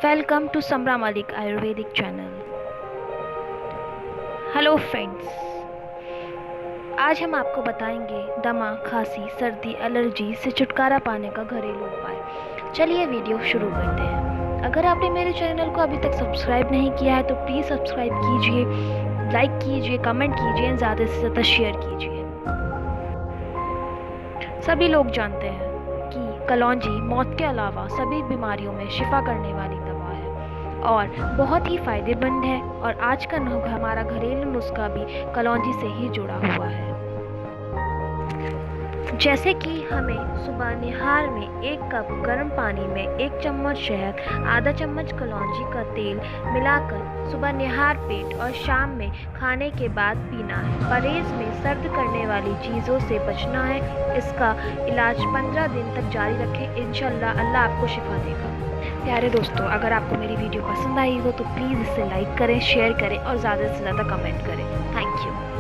Welcome to Samra Malik ayurvedic channel. Hello friends, आज हम आपको बताएंगे दमा, खांसी, सर्दी, एलर्जी से छुटकारा पाने का घरेलू उपाय। चलिए वीडियो शुरू करते हैं। अगर आपने मेरे चैनल को अभी तक सब्सक्राइब नहीं किया है तो प्लीज़ सब्सक्राइब कीजिए, लाइक कीजिए, कमेंट कीजिए, ज़्यादा से ज़्यादा शेयर कीजिए। सभी लोग जानते हैं कि कलौंजी मौत के अलावा सभी बीमारियों में शिफा करने वाली दवा है और बहुत ही फायदेमंद है। और आज का हमारा घरेलू नुस्खा भी कलौंजी से ही जुड़ा हुआ है। जैसे कि हमें सुबह निहार में 1 कप गर्म पानी में 1 चम्मच शहद, आधा चम्मच कलौंजी का तेल मिलाकर सुबह निहार पेट और शाम में खाने के बाद पीना है। परहेज में सर्द करने वाली चीज़ों से बचना है। इसका इलाज 15 दिन तक जारी रखें, इंशाल्लाह अल्लाह आपको शिफा देगा। प्यारे दोस्तों, अगर आपको मेरी वीडियो पसंद आई हो तो प्लीज़ इसे लाइक करें, शेयर करें और ज़्यादा से ज़्यादा कमेंट करें। Thank you.